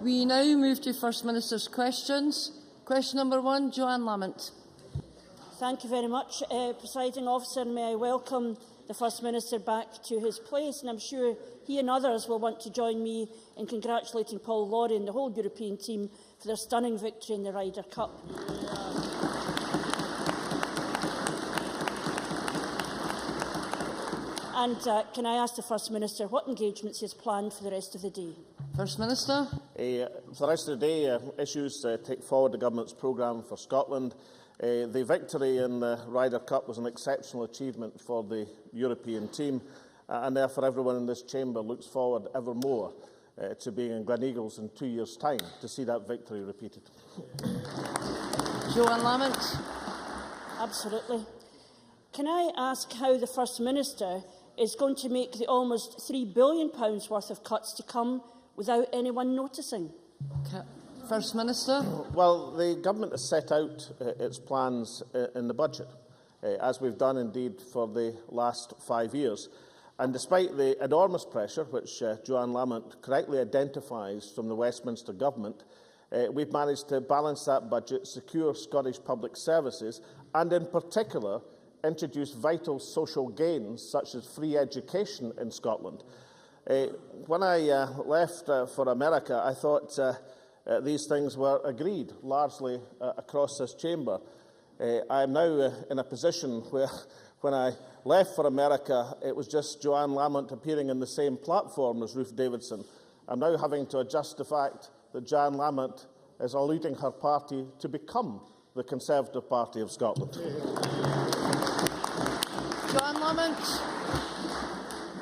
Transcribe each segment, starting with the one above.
We now move to First Minister's questions. Question number 1, Joanne Lamont. Thank you very much, Presiding Officer. May I welcome the First Minister back to his place, and I'm sure he and others will want to join me in congratulating Paul Lawrie and the whole European team for their stunning victory in the Ryder Cup. And can I ask the First Minister what engagements he has planned for the rest of the day? First Minister. For the rest of the day, issues take forward the Government's programme for Scotland. The victory in the Ryder Cup was an exceptional achievement for the European team, and therefore everyone in this chamber looks forward ever more to being in Gleneagles in 2 years' time to see that victory repeated. Joanne Lamont. Absolutely. Can I ask how the First Minister is going to make the almost £3 billion worth of cuts to come without anyone noticing? First Minister. Well, the Government has set out its plans in the budget, as we've done indeed for the last 5 years. And despite the enormous pressure, which Joanne Lamont correctly identifies from the Westminster Government, we've managed to balance that budget, secure Scottish public services, and in particular introduce vital social gains such as free education in Scotland. When I left for America, I thought these things were agreed largely across this chamber. I am now in a position where, when I left for America, it was just Joanne Lamont appearing in the same platform as Ruth Davidson. I'm now having to adjust the fact that Joanne Lamont is alluding her party to become the Conservative Party of Scotland. Joanne Lamont.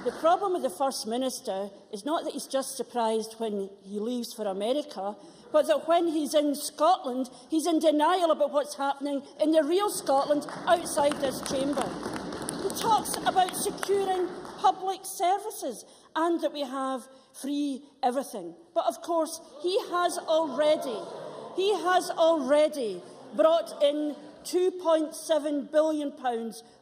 The problem with the First Minister is not that he's just surprised when he leaves for America, but that when he's in Scotland, he's in denial about what's happening in the real Scotland outside this chamber. He talks about securing public services and that we have free everything. But of course, he has already brought in £2.7 billion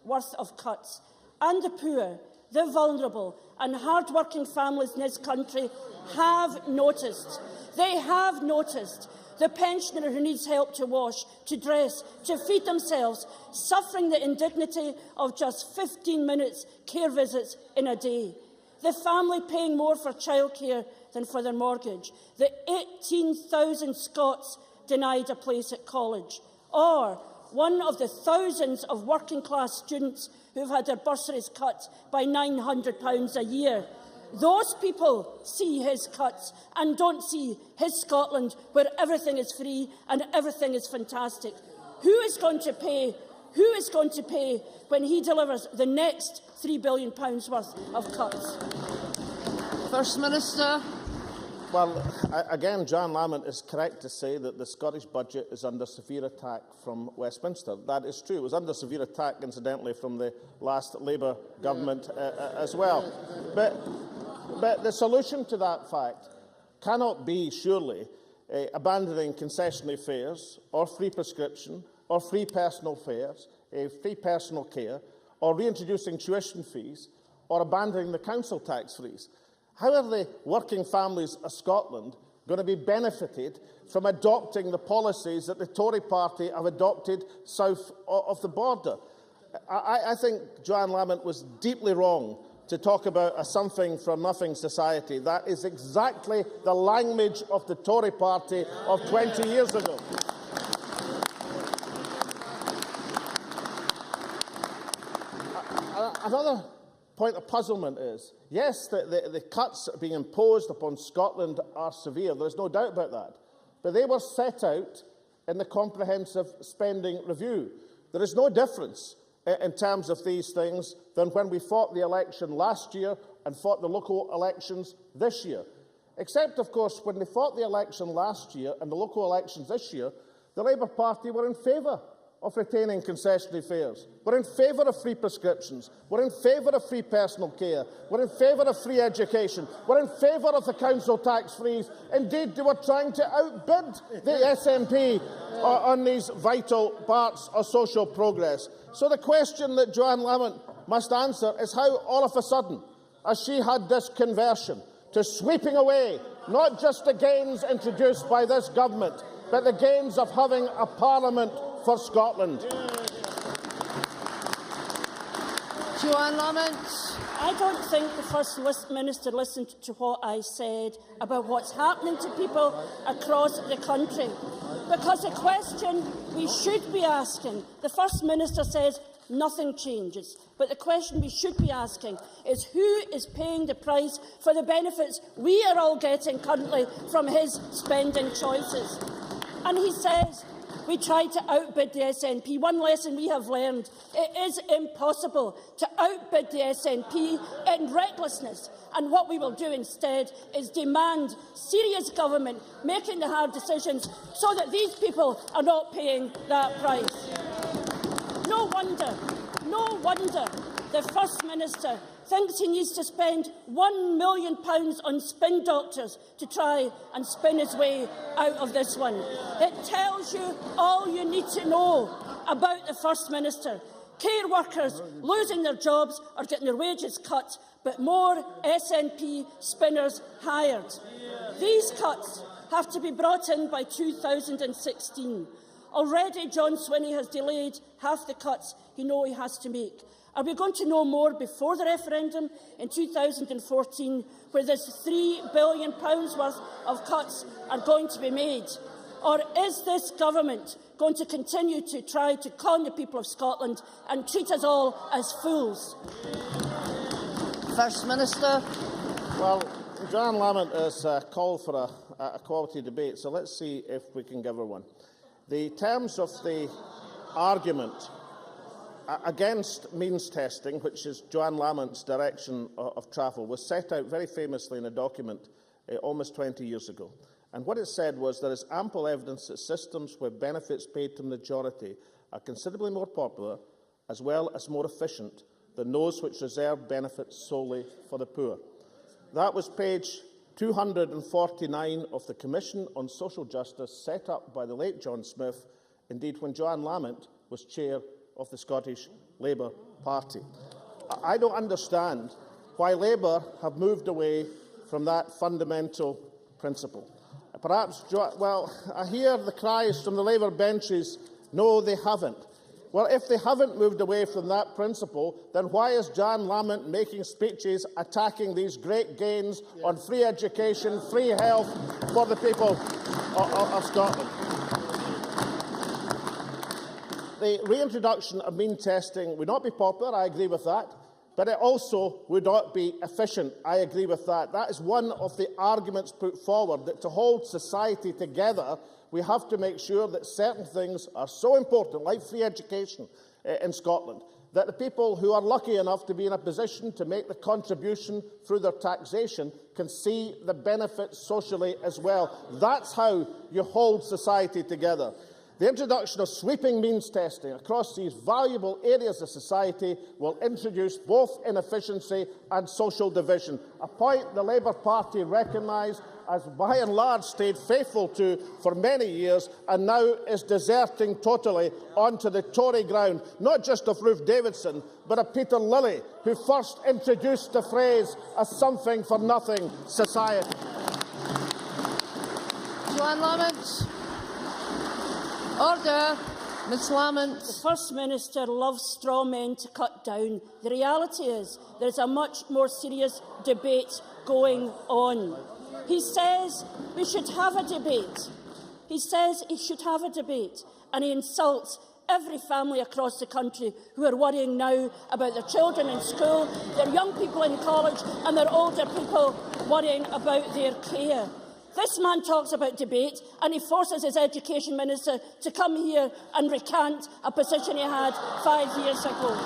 worth of cuts. And the poor, the vulnerable and hard-working families in this country have noticed. They have noticed the pensioner who needs help to wash, to dress, to feed themselves, suffering the indignity of just 15 minutes care visits in a day. The family paying more for childcare than for their mortgage. The 18,000 Scots denied a place at college. Or one of the thousands of working-class students who have had their bursaries cut by £900 a year. Those people see his cuts and don't see his Scotland, where everything is free and everything is fantastic. Who is going to pay? Who is going to pay when he delivers the next £3 billion worth of cuts? First Minister. Well, again, Joanne Lamont is correct to say that the Scottish budget is under severe attack from Westminster. That is true. It was under severe attack, incidentally, from the last Labour government as well. But the solution to that fact cannot be, surely, abandoning concessionary fares or free prescription or free personal fares, free personal care, or reintroducing tuition fees or abandoning the council tax freeze. How are the working families of Scotland going to be benefited from adopting the policies that the Tory party have adopted south of the border? I think Joanne Lamont was deeply wrong to talk about a something-for-nothing society. That is exactly the language of the Tory party of 20 years ago. Another point of puzzlement is, yes, the cuts being imposed upon Scotland are severe. There is no doubt about that. But they were set out in the Comprehensive Spending Review. There is no difference in terms of these things than when we fought the election last year and fought the local elections this year. Except, of course, when they fought the election last year and the local elections this year, the Labour Party were in favour of retaining concessionary fares. We're in favour of free prescriptions. We're in favour of free personal care. We're in favour of free education. We're in favour of the council tax freeze. Indeed, they were trying to outbid the SNP on these vital parts of social progress. So the question that Joanne Lamont must answer is how, all of a sudden, as she had this conversion to sweeping away not just the gains introduced by this government, but the gains of having a Parliament for Scotland. Joanne Lamont. I don't think the First Minister listened to what I said about what's happening to people across the country. Because the question we should be asking, the First Minister says nothing changes. But the question we should be asking is who is paying the price for the benefits we are all getting currently from his spending choices. And he says we try to outbid the SNP. One lesson we have learned, it is impossible to outbid the SNP in recklessness. And what we will do instead is demand serious government making the hard decisions so that these people are not paying that price. No wonder the First Minister thinks he needs to spend £1 million on spin doctors to try and spin his way out of this one. It tells you all you need to know about the First Minister. Care workers losing their jobs or getting their wages cut, but more SNP spinners hired. These cuts have to be brought in by 2016. Already John Swinney has delayed half the cuts he knows he has to make. Are we going to know more before the referendum in 2014, where this £3 billion worth of cuts are going to be made? Or is this government going to continue to try to con the people of Scotland and treat us all as fools? First Minister. Well, Joanne Lamont has called for a quality debate, so let's see if we can give her one. The terms of the argument against means testing, which is Joanne Lamont's direction of travel, was set out very famously in a document almost 20 years ago. And what it said was there is ample evidence that systems where benefits paid to the majority are considerably more popular, as well as more efficient, than those which reserve benefits solely for the poor. That was page 249 of the Commission on Social Justice set up by the late John Smith, indeed when Joanne Lamont was chair of the Scottish Labour Party. I don't understand why Labour have moved away from that fundamental principle. Perhaps, well, I hear the cries from the Labour benches, no, they haven't. Well, if they haven't moved away from that principle, then why is Joanne Lamont making speeches attacking these great gains on free education, free health for the people of Scotland? The reintroduction of mean testing would not be popular, I agree with that, but it also would not be efficient, I agree with that. That is one of the arguments put forward, that to hold society together, we have to make sure that certain things are so important, like free education in Scotland, that the people who are lucky enough to be in a position to make the contribution through their taxation can see the benefits socially as well. That's how you hold society together. The introduction of sweeping means testing across these valuable areas of society will introduce both inefficiency and social division, a point the Labour Party recognised as by and large stayed faithful to for many years and now is deserting totally onto the Tory ground, not just of Ruth Davidson, but of Peter Lilly, who first introduced the phrase a something-for-nothing society. Joanne Lamont. Order. Ms Lamont. The First Minister loves straw men to cut down. The reality is there is a much more serious debate going on. He says we should have a debate. He says he should have a debate, and he insults every family across the country who are worrying now about their children in school, their young people in college and their older people worrying about their care. This man talks about debate and he forces his Education Minister to come here and recant a position he had 5 years ago.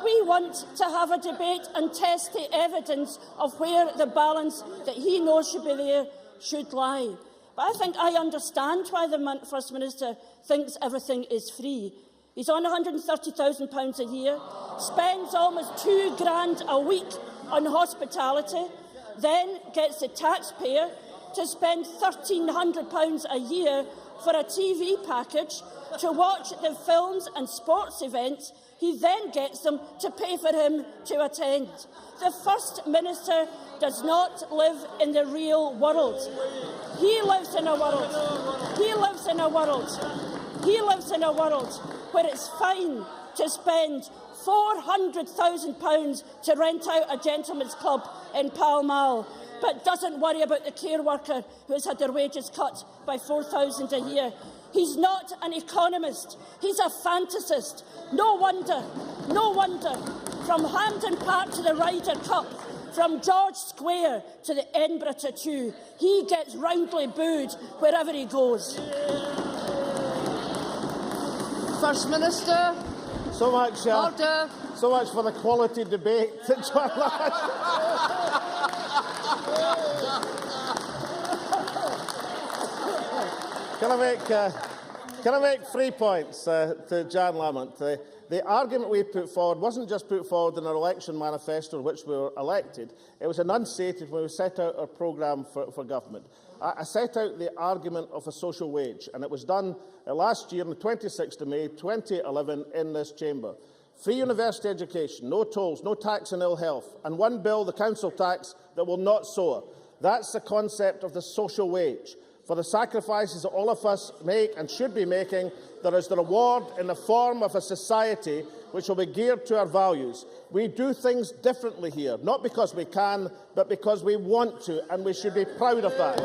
We want to have a debate and test the evidence of where the balance that he knows should be there should lie. But I think I understand why the First Minister thinks everything is free. He's on £130,000 a year, spends almost £2 grand a week on hospitality, then gets the taxpayer to spend £1,300 a year for a TV package to watch the films and sports events He then gets them to pay for him to attend. The First Minister does not live in the real world. He lives in a world. He lives in a world. He lives in a world where it's fine to spend £400,000 to rent out a gentleman's club in Pall Mall, but doesn't worry about the care worker who has had their wages cut by £4,000 a year. He's not an economist. He's a fantasist. No wonder, from Hampden Park to the Ryder Cup, from George Square to the Edinburgh Tattoo, he gets roundly booed wherever he goes. First Minister. So much for the quality debate that John Lamont. Can I make 3 points to John Lamont? The argument we put forward wasn't just put forward in our election manifesto in which we were elected. It was enunciated when we set out our programme for government. I set out the argument of a social wage, and it was done last year on the 26th of May 2011 in this chamber. Free university education, no tolls, no tax on ill health, and one bill, the council tax, that will not soar. That's the concept of the social wage. For the sacrifices that all of us make and should be making, there is the reward in the form of a society which will be geared to our values. We do things differently here, not because we can, but because we want to, and we should be proud of that.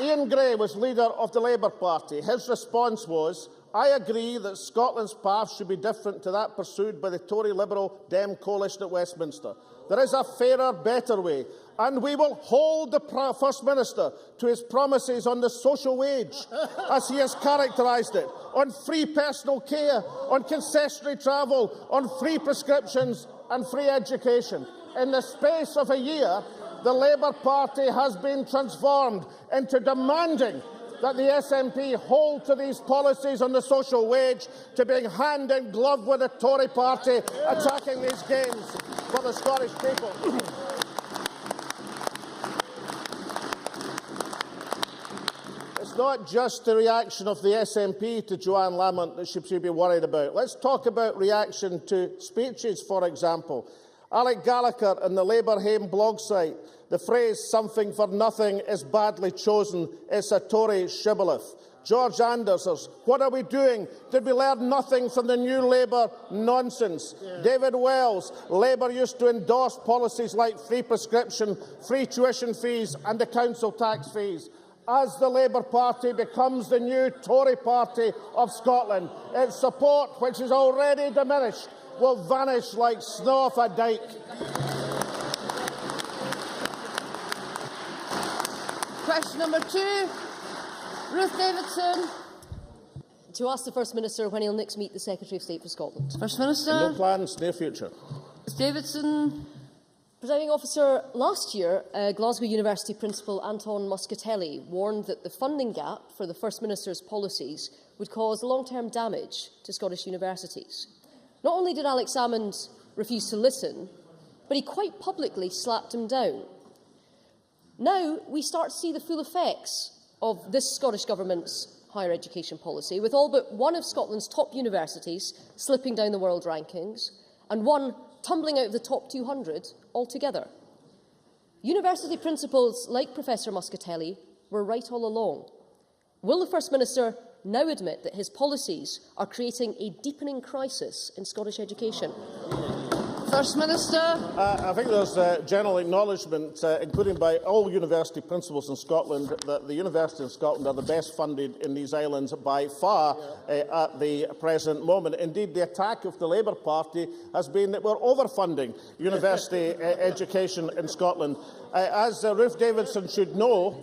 Ian Gray was leader of the Labour Party. His response was, "I agree that Scotland's path should be different to that pursued by the Tory Liberal Dem coalition at Westminster. There is a fairer, better way, and we will hold the First Minister to his promises on the social wage, as he has characterised it, on free personal care, on concessionary travel, on free prescriptions and free education." In the space of a year, the Labour Party has been transformed into demanding that the SNP hold to these policies on the social wage, to being hand in glove with the Tory party attacking these gains for the Scottish people. It's not just the reaction of the SNP to Joanne Lamont that she should be worried about. Let's talk about reaction to speeches, for example. Alec Gallagher in the Labour Haim blog site, the phrase "something for nothing" is badly chosen. It's a Tory shibboleth. George Anders's "What are we doing? Did we learn nothing from the new Labour nonsense?" David Wells, Labour used to endorse policies like free prescription, free tuition fees and the council tax fees. As the Labour Party becomes the new Tory party of Scotland, its support, which is already diminished, will vanish like snow off a dike. Question number 2, Ruth Davidson. To ask the First Minister when he'll next meet the Secretary of State for Scotland. First Minister. No plans, near future. Ms Davidson. Presiding Officer, last year, Glasgow University Principal Anton Muscatelli warned that the funding gap for the First Minister's policies would cause long-term damage to Scottish universities. Not only did Alex Salmond refuse to listen, but he quite publicly slapped him down. Now we start to see the full effects of this Scottish Government's higher education policy, with all but one of Scotland's top universities slipping down the world rankings and one tumbling out of the top 200 altogether. University principals like Professor Muscatelli were right all along. Will the First Minister now admit that his policies are creating a deepening crisis in Scottish education? First Minister. I think there's general acknowledgement, including by all university principals in Scotland, that the universities in Scotland are the best funded in these islands by far at the present moment. Indeed, the attack of the Labour Party has been that we're overfunding university education in Scotland. As Ruth Davidson should know,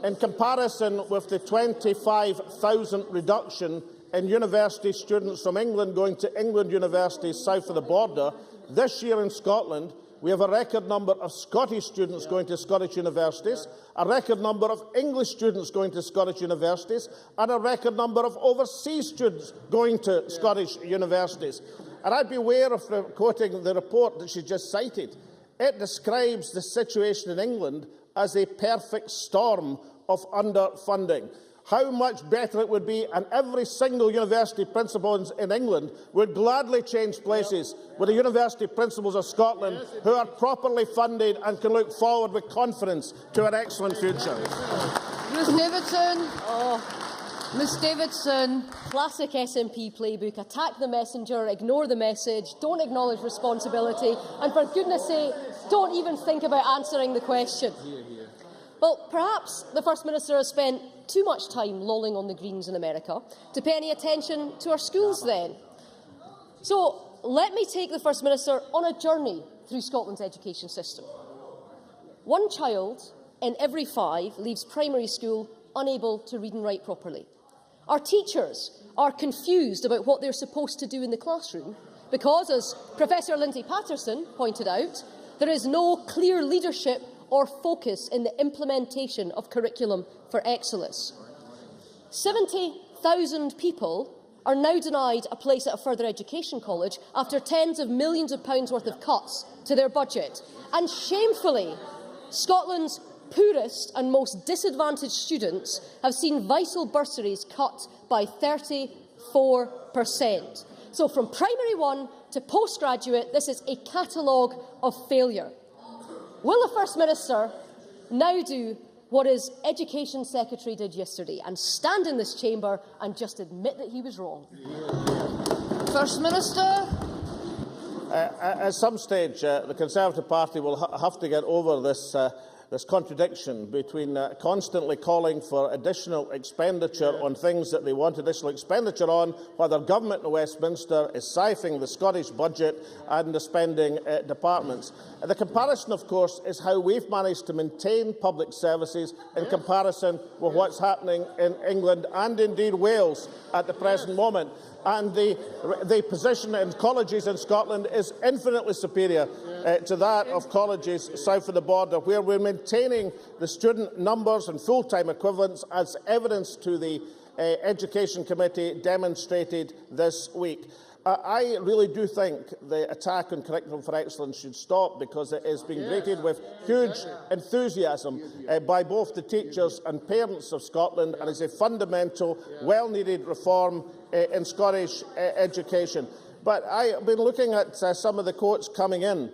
in comparison with the 25,000 reduction in university students from England going to England universities south of the border, this year in Scotland, we have a record number of Scottish students going to Scottish universities, a record number of English students going to Scottish universities, and a record number of overseas students going to Scottish universities. And I'd be aware of quoting the report that she just cited. It describes the situation in England as a perfect storm of underfunding. how much better it would be, and every single university principal in England would gladly change places with the university principals of Scotland who are properly funded and can look forward with confidence to an excellent future. Ms Davidson. Ms Davidson. Classic SNP playbook: attack the messenger, ignore the message, don't acknowledge responsibility, and for goodness sake, don't even think about answering the question. Well, perhaps the First Minister has spent too much time lolling on the Greens in America to pay any attention to our schools then. So let me take the First Minister on a journey through Scotland's education system. One child in every 5 leaves primary school unable to read and write properly. Our teachers are confused about what they're supposed to do in the classroom because, as Professor Lindsay Patterson pointed out, there is no clear leadership or focus in the implementation of curriculum for excellence. 70,000 people are now denied a place at a further education college after tens of millions of pounds worth of cuts to their budget. And shamefully, Scotland's poorest and most disadvantaged students have seen vital bursaries cut by 34%. So from primary 1 to postgraduate, this is a catalogue of failure. Will the First Minister now do what his Education Secretary did yesterday and stand in this chamber and just admit that he was wrong? First Minister. At some stage, the Conservative Party will have to get over this contradiction between constantly calling for additional expenditure on things that they want additional expenditure on, while their government in Westminster is siphoning the Scottish budget and the spending departments. The comparison, of course, is how we've managed to maintain public services in comparison with what's happening in England and indeed Wales at the present moment. And the position in colleges in Scotland is infinitely superior to that of colleges south of the border, where we're maintaining the student numbers and full-time equivalents, as evidence to the Education Committee demonstrated this week. I really do think the attack on Curriculum for Excellence should stop, because it is being greeted with huge enthusiasm by both the teachers and parents of Scotland, and is a fundamental, well-needed reform in Scottish education. But I have been looking at some of the quotes coming in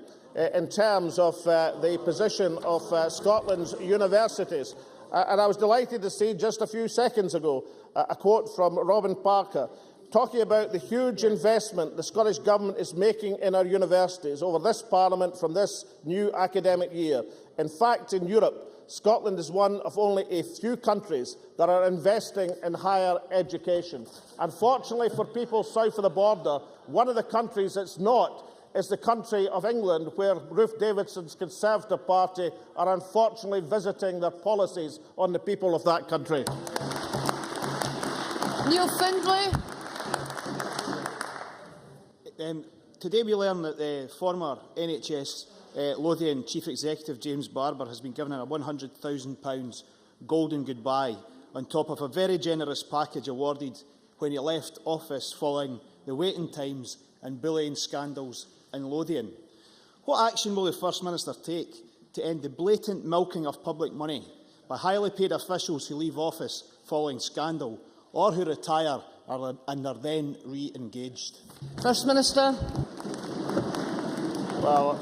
terms of the position of Scotland's universities. And I was delighted to see just a few seconds ago a quote from Robin Parker, talking about the huge investment the Scottish Government is making in our universities over this Parliament from this new academic year. In fact, in Europe, Scotland is one of only a few countries that are investing in higher education. Unfortunately for people south of the border, one of the countries that's not is the country of England, where Ruth Davidson's Conservative Party are unfortunately visiting their policies on the people of that country. Neil Findlay. Today we learn that the former NHS Lothian Chief Executive James Barber has been given a £100,000 golden goodbye on top of a very generous package awarded when he left office following the waiting times and bullying scandals in Lothian. What action will the First Minister take to end the blatant milking of public money by highly paid officials who leave office following scandal or who retire and are then re-engaged? First Minister. Well,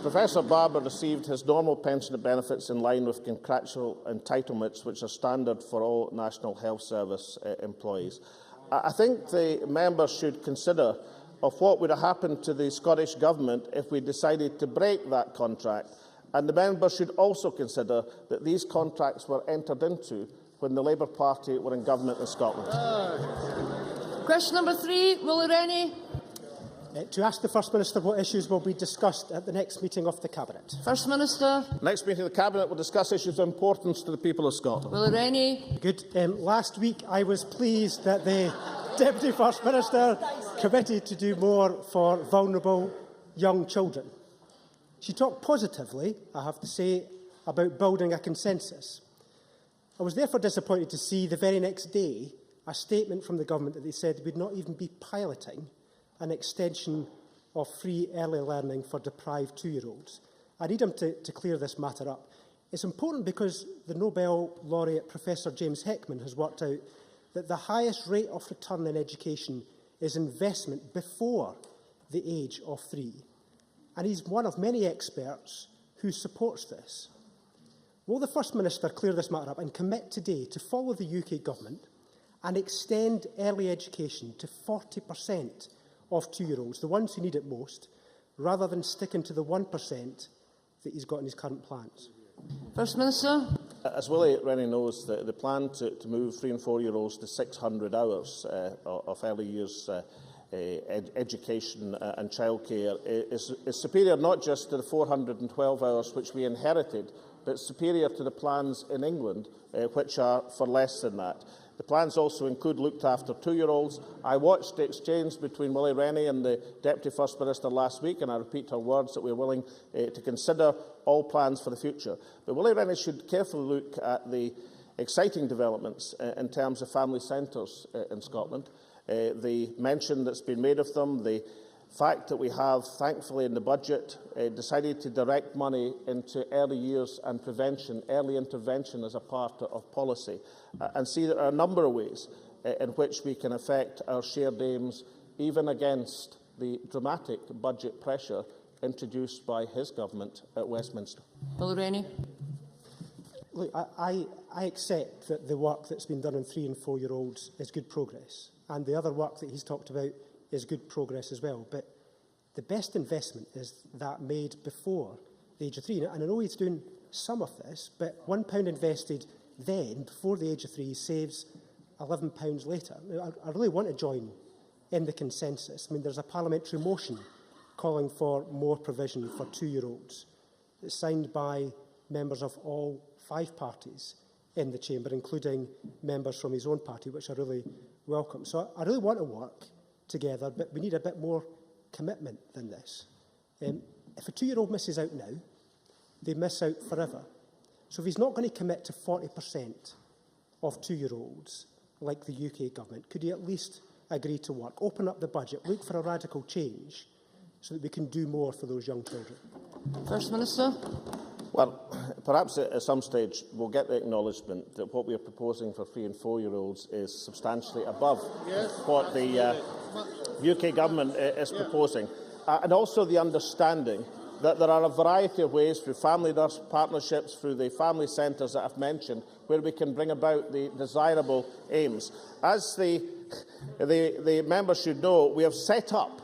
Professor Barber received his normal pension benefits in line with contractual entitlements, which are standard for all National Health Service employees. I think the members should consider of what would have happened to the Scottish Government if we decided to break that contract. And the members should also consider that these contracts were entered into when the Labour Party were in government in Scotland. Question number 3, Willie Rennie. To ask the First Minister what issues will be discussed at the next meeting of the Cabinet. First Minister. Next meeting of the Cabinet will discuss issues of importance to the people of Scotland. Willie Rennie. Good. Last week I was pleased that the Deputy First Minister committed to do more for vulnerable young children. She talked positively, I have to say, about building a consensus. I was therefore disappointed to see the very next day a statement from the Government that they said would not even be piloting an extension of free early learning for deprived 2-year-olds. I need him to clear this matter up. It's important because the Nobel laureate Professor James Heckman has worked out that the highest rate of return in education is investment before the age of 3. And he's one of many experts who supports this. Will the First Minister clear this matter up and commit today to follow the UK Government and extend early education to 40% of 2-year-olds, the ones who need it most, rather than sticking to the 1% that he's got in his current plans? First Minister. As Willie Rennie knows, the plan to move 3 and 4-year-olds to 600 hours of early years education and childcare is superior not just to the 412 hours which we inherited, but superior to the plans in England, which are for less than that. The plans also include looked after 2-year-olds. I watched the exchange between Willie Rennie and the Deputy First Minister last week, and I repeat her words that we are willing to consider all plans for the future. But Willie Rennie should carefully look at the exciting developments in terms of family centres in Scotland. The mention that's been made of them, the fact that we have, thankfully in the budget, decided to direct money into early years and prevention, early intervention as a part of policy, and see there are a number of ways in which we can affect our shared aims, even against the dramatic budget pressure introduced by his government at Westminster. Willie Rennie. Look, I accept that the work that's been done on 3 and 4-year-olds is good progress, and the other work that he's talked about is good progress as well. But the best investment is that made before the age of 3. And I know he's doing some of this, but £1 invested then, before the age of 3, saves £11 later. I really want to join in the consensus. I mean, there's a parliamentary motion calling for more provision for 2-year-olds. It's signed by members of all 5 parties in the chamber, including members from his own party, which I really welcome. So I really want to work together, but we need a bit more commitment than this. If a 2-year-old misses out now, they miss out forever. So if he's not going to commit to 40% of 2-year-olds, like the UK government, could he at least agree to work, open up the budget, look for a radical change, so that we can do more for those young children? First Minister. Well, perhaps at some stage we'll get the acknowledgement that what we are proposing for 3 and 4-year-olds is substantially above what the UK government is proposing, and also the understanding that there are a variety of ways through family nurse partnerships, through the family centres that I've mentioned, where we can bring about the desirable aims. As the members should know, we have set up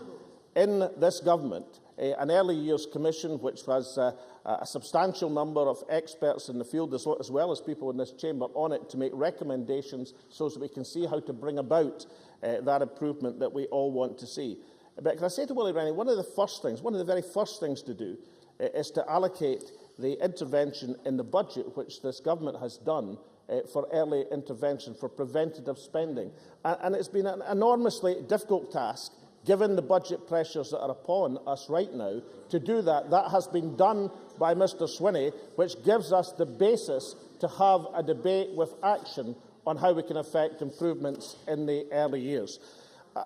in this government an early years commission, which has a substantial number of experts in the field, as well as people in this chamber, on it to make recommendations so that we can see how to bring about that improvement that we all want to see. But can I say to Willie Rennie, one of the very first things to do is to allocate the intervention in the budget which this government has done for early intervention, for preventative spending. And it's been an enormously difficult task, given the budget pressures that are upon us right now, to do that. That has been done by Mr Swinney, which gives us the basis to have a debate with action on how we can effect improvements in the early years.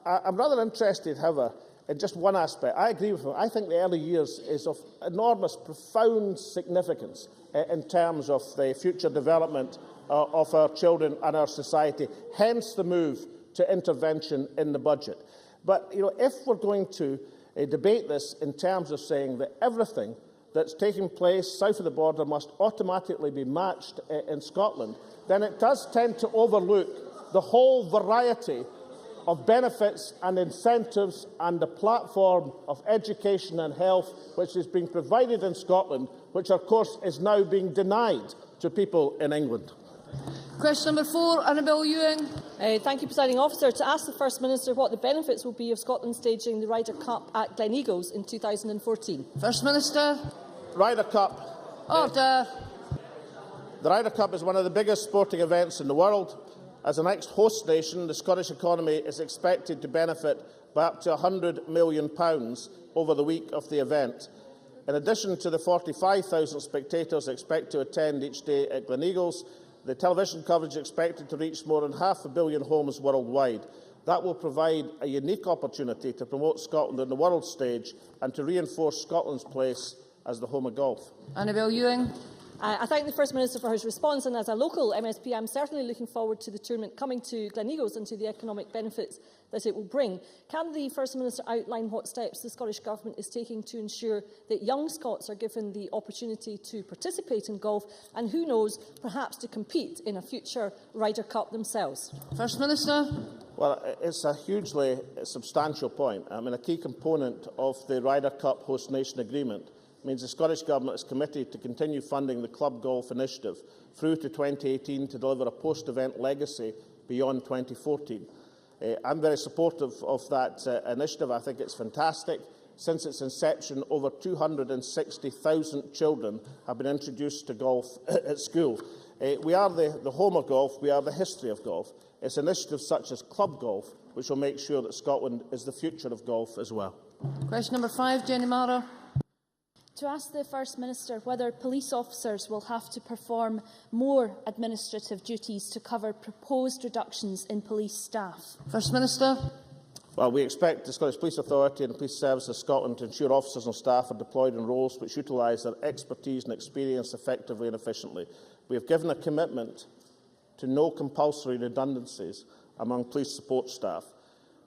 I'm rather interested, however, in just one aspect. I agree with him. I think the early years is of enormous, profound significance in terms of the future development of our children and our society, hence the move to intervention in the budget. But if we're going to debate this in terms of saying that everything that's taking place south of the border must automatically be matched in Scotland, then it does tend to overlook the whole variety of benefits and incentives and the platform of education and health which is being provided in Scotland, which of course is now being denied to people in England. Question number 4, Annabel Ewing. Thank you, Presiding Officer. To ask the First Minister what the benefits will be of Scotland staging the Ryder Cup at Gleneagles in 2014. First Minister. Ryder Cup. Order. The Ryder Cup is one of the biggest sporting events in the world. As the next host nation, the Scottish economy is expected to benefit by up to £100 million over the week of the event. In addition to the 45,000 spectators expected to attend each day at Gleneagles, the television coverage is expected to reach more than 500 million homes worldwide. That will provide a unique opportunity to promote Scotland on the world stage and to reinforce Scotland's place as the home of golf. Annabel Ewing. I thank the First Minister for his response, and as a local MSP, I am certainly looking forward to the tournament coming to Gleneagles and to the economic benefits that it will bring. Can the First Minister outline what steps the Scottish Government is taking to ensure that young Scots are given the opportunity to participate in golf and, who knows, perhaps to compete in a future Ryder Cup themselves? First Minister. Well, it's a hugely substantial point. I mean, a key component of the Ryder Cup host nation agreement means the Scottish Government is committed to continue funding the Club Golf Initiative through to 2018 to deliver a post-event legacy beyond 2014. I'm very supportive of that initiative. I think it's fantastic. Since its inception, over 260,000 children have been introduced to golf at school. We are the home of golf. We are the history of golf. It's initiatives such as Club Golf which will make sure that Scotland is the future of golf as well. Question number 5, Jenny Mara. To ask the First Minister whether police officers will have to perform more administrative duties to cover proposed reductions in police staff. First Minister. Well, we expect the Scottish Police Authority and the Police Service of Scotland to ensure officers and staff are deployed in roles which utilise their expertise and experience effectively and efficiently. We have given a commitment to no compulsory redundancies among police support staff.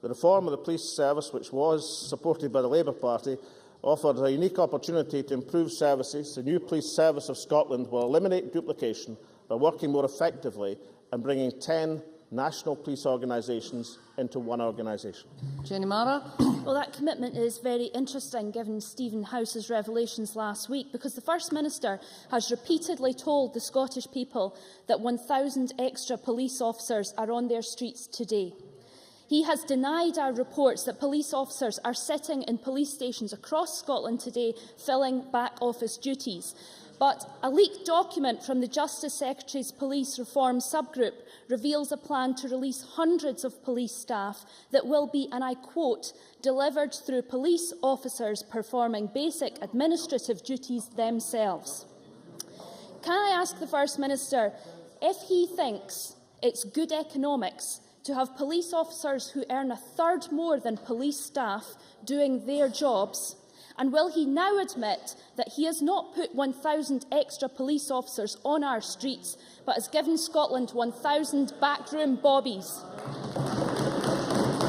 The reform of the police service, which was supported by the Labour Party, offers a unique opportunity to improve services. The new Police Service of Scotland will eliminate duplication by working more effectively and bringing 10 national police organisations into one organisation. Jenny Mara. Well, that commitment is very interesting given Stephen House's revelations last week, because the First Minister has repeatedly told the Scottish people that 1,000 extra police officers are on their streets today. He has denied our reports that police officers are sitting in police stations across Scotland today filling back office duties. But a leaked document from the Justice Secretary's Police Reform Subgroup reveals a plan to release hundreds of police staff that will be, and I quote, delivered through police officers performing basic administrative duties themselves. Can I ask the First Minister if he thinks it's good economics to have police officers who earn a third more than police staff doing their jobs? And will he now admit that he has not put 1,000 extra police officers on our streets, but has given Scotland 1,000 backroom bobbies?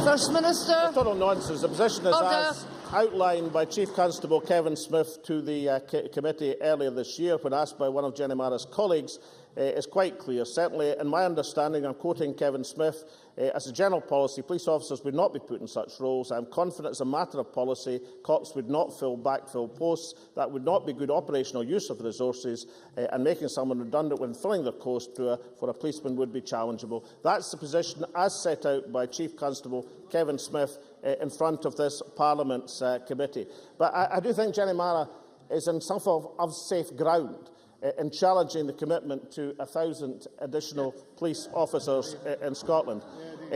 First Minister. Total nonsense. The position is Order. as outlined by Chief Constable Kevin Smith to the committee earlier this year when asked by one of Jenny Mara's colleagues is quite clear. Certainly, in my understanding, I'm quoting Kevin Smith, as a general policy, police officers would not be put in such roles. I am confident as a matter of policy, cops would not backfill posts. That would not be good operational use of the resources, and making someone redundant when filling their post for a policeman would be challengeable. That's the position as set out by Chief Constable Kevin Smith in front of this Parliament's committee. But I do think Jenny Mara is in some form of safe ground in challenging the commitment to 1,000 additional police officers in Scotland.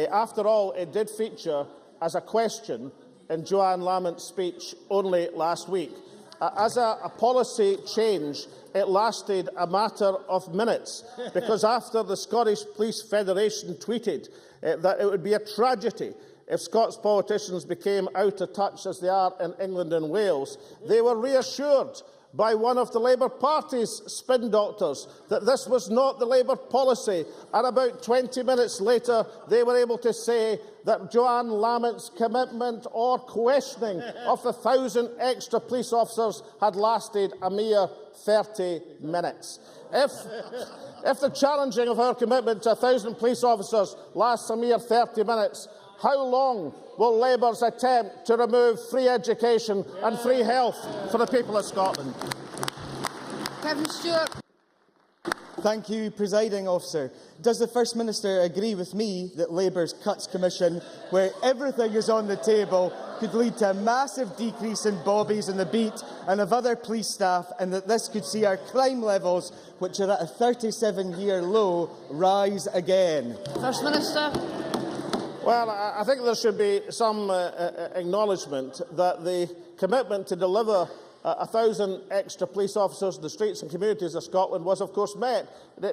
After all, it did feature as a question in Joanne Lamont's speech only last week. As a policy change, it lasted a matter of minutes, because after the Scottish Police Federation tweeted that it would be a tragedy if Scots politicians became out of touch as they are in England and Wales, they were reassured by one of the Labour Party's spin doctors that this was not the Labour policy, and about 20 minutes later they were able to say that Joanne Lamont's commitment or questioning of the 1,000 extra police officers had lasted a mere 30 minutes. If the challenging of her commitment to 1,000 police officers lasts a mere 30 minutes, how long will Labour's attempt to remove free education and free health for the people of Scotland? Kevin Stewart. Thank you, Presiding Officer. Does the First Minister agree with me that Labour's Cuts Commission, where everything is on the table, could lead to a massive decrease in bobbies and the beat and of other police staff, and that this could see our crime levels, which are at a 37-year low, rise again? First Minister. Well, I think there should be some acknowledgement that the commitment to deliver 1,000 extra police officers in the streets and communities of Scotland was, of course, met,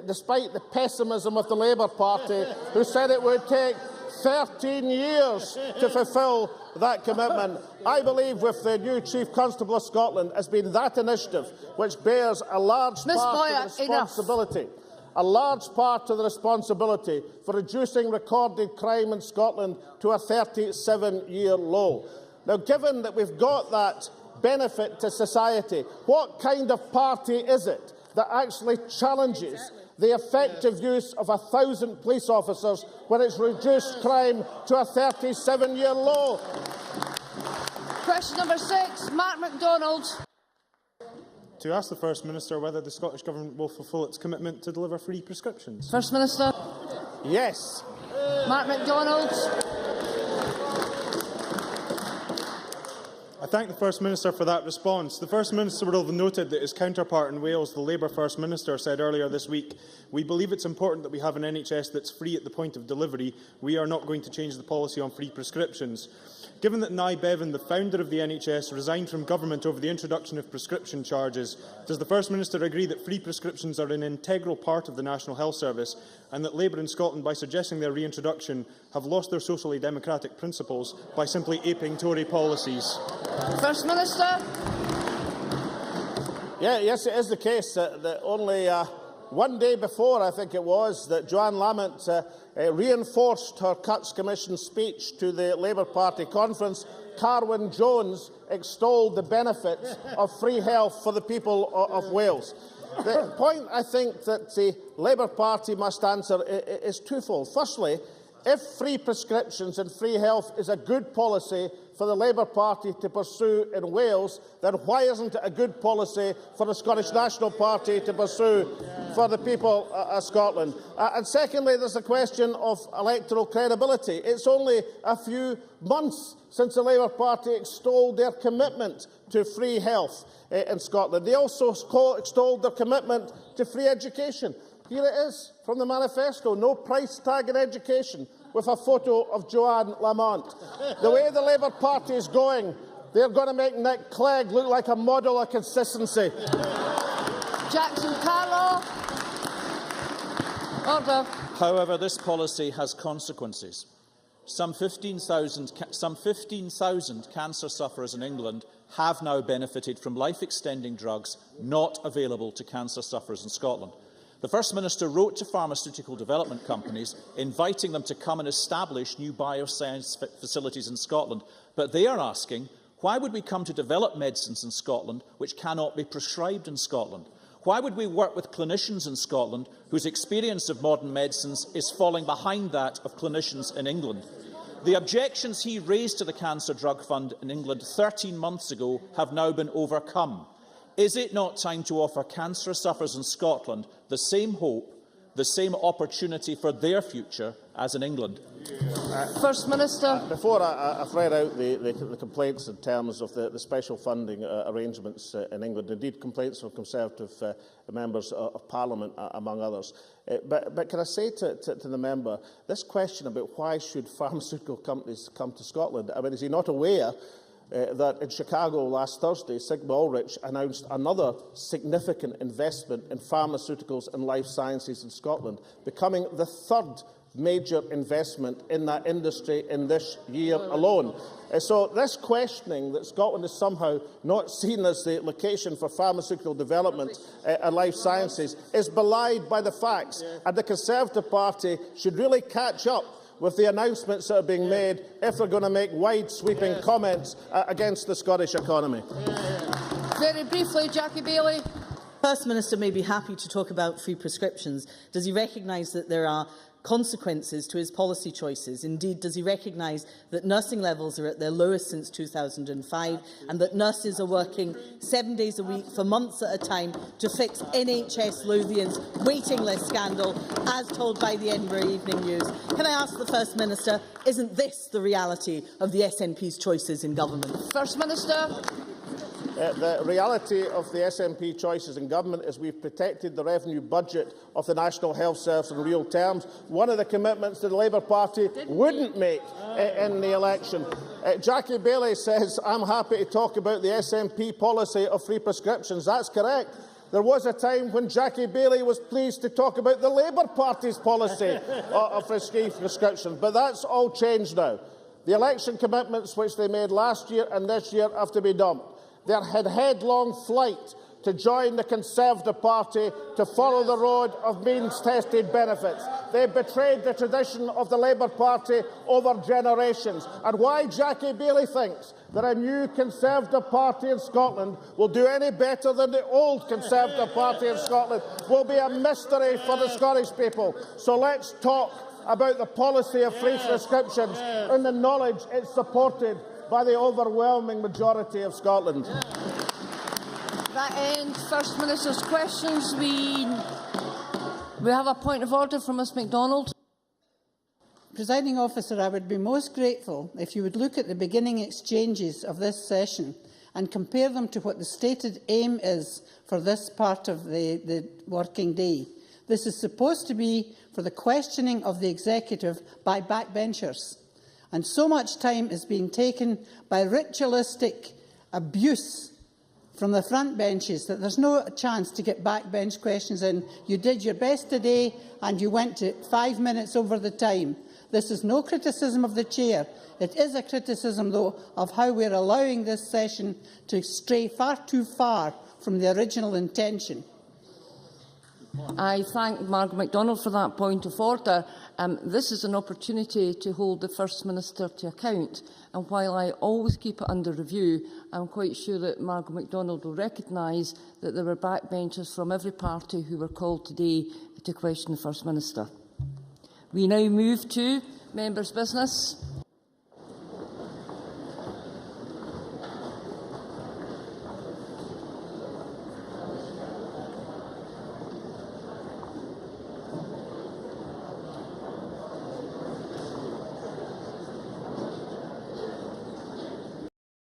despite the pessimism of the Labour Party, who said it would take 13 years to fulfil that commitment. I believe with the new Chief Constable of Scotland has been that initiative which bears a large part of the responsibility. A large part of the responsibility for reducing recorded crime in Scotland to a 37-year low. Now, given that we've got that benefit to society, what kind of party is it that actually challenges the effective use of 1,000 police officers when it's reduced crime to a 37-year low? Question number 6, Mark MacDonald. To ask the First Minister whether the Scottish Government will fulfil its commitment to deliver free prescriptions. First Minister. Yes. Mark MacDonald. I thank the First Minister for that response. The First Minister will have noted that his counterpart in Wales, the Labour First Minister, said earlier this week, "We believe it's important that we have an NHS that's free at the point of delivery. We are not going to change the policy on free prescriptions." Given that Nye Bevan, the founder of the NHS, resigned from government over the introduction of prescription charges, does the First Minister agree that free prescriptions are an integral part of the National Health Service and that Labour in Scotland, by suggesting their reintroduction, have lost their socially democratic principles by simply aping Tory policies? First Minister. Yes, it is the case that only one day before, I think it was, that Joanne Lamont reinforced her Cuts Commission speech to the Labour Party conference. Carwyn Jones extolled the benefits of free health for the people of Wales. The point I think that the Labour Party must answer is twofold. Firstly, if free prescriptions and free health is a good policy for the Labour Party to pursue in Wales, then why isn't it a good policy for the Scottish National Party to pursue for the people of Scotland? And secondly, there's a question of electoral credibility. It's only a few months since the Labour Party extolled their commitment to free health in Scotland. They also extolled their commitment to free education. Here it is from the manifesto, no price tag in education, with a photo of Joanne Lamont. The way the Labour Party is going, they're going to make Nick Clegg look like a model of consistency. Jackson Carlaw. Order. However, this policy has consequences. Some 15,000 cancer sufferers in England have now benefited from life-extending drugs not available to cancer sufferers in Scotland. The First Minister wrote to pharmaceutical development companies, inviting them to come and establish new bioscience facilities in Scotland. But they are asking, why would we come to develop medicines in Scotland which cannot be prescribed in Scotland? Why would we work with clinicians in Scotland whose experience of modern medicines is falling behind that of clinicians in England? The objections he raised to the Cancer Drug Fund in England 13 months ago have now been overcome. Is it not time to offer cancer sufferers in Scotland the same hope, the same opportunity for their future as in England? First Minister. Before I've read out the complaints in terms of the special funding arrangements in England, indeed complaints from Conservative members of Parliament, among others. But can I say to the member, this question about why should pharmaceutical companies come to Scotland, I mean, is he not aware that in Chicago last Thursday, Sigma Ulrich announced another significant investment in pharmaceuticals and life sciences in Scotland, becoming the third major investment in that industry in this year alone. So this questioning that Scotland is somehow not seen as the location for pharmaceutical development and life sciences is belied by the facts, and the Conservative Party should really catch up with the announcements that are being made if they're going to make wide-sweeping comments against the Scottish economy. Very briefly, Jackie Baillie. First Minister may be happy to talk about free prescriptions. Does he recognise that there are consequences to his policy choices? Indeed, does he recognise that nursing levels are at their lowest since 2005 and that nurses are working 7 days a week for months at a time to fix NHS Lothian's waiting list scandal, as told by the Edinburgh Evening News? Can I ask the First Minister, isn't this the reality of the SNP's choices in government? First Minister. The reality of the SNP choices in government is we've protected the revenue budget of the National Health Service in real terms, one of the commitments that the Labour Party wouldn't make in the election. Jackie Baillie says, I'm happy to talk about the SNP policy of free prescriptions. That's correct. There was a time when Jackie Baillie was pleased to talk about the Labour Party's policy of free prescriptions, but that's all changed now. The election commitments which they made last year and this year have to be dumped. They had headlong flight to join the Conservative Party to follow the road of means-tested benefits. They betrayed the tradition of the Labour Party over generations. And why Jackie Baillie thinks that a new Conservative Party in Scotland will do any better than the old Conservative Party in Scotland will be a mystery for the Scottish people. So let's talk about the policy of free prescriptions in the knowledge it's supported by the overwhelming majority of Scotland. That ends First Minister's questions. We have a point of order from Ms MacDonald. Presiding Officer, I would be most grateful if you would look at the beginning exchanges of this session and compare them to what the stated aim is for this part of the working day. This is supposed to be for the questioning of the Executive by backbenchers, and so much time is being taken by ritualistic abuse from the front benches that there's no chance to get backbench questions in. You did your best today and you went to 5 minutes over the time. This is no criticism of the Chair. It is a criticism, though, of how we're allowing this session to stray far too far from the original intention. I thank Margaret MacDonald for that point of order. This is an opportunity to hold the First Minister to account, and while I always keep it under review, I'm quite sure that Margaret MacDonald will recognise that there were backbenchers from every party who were called today to question the First Minister. We now move to members' business.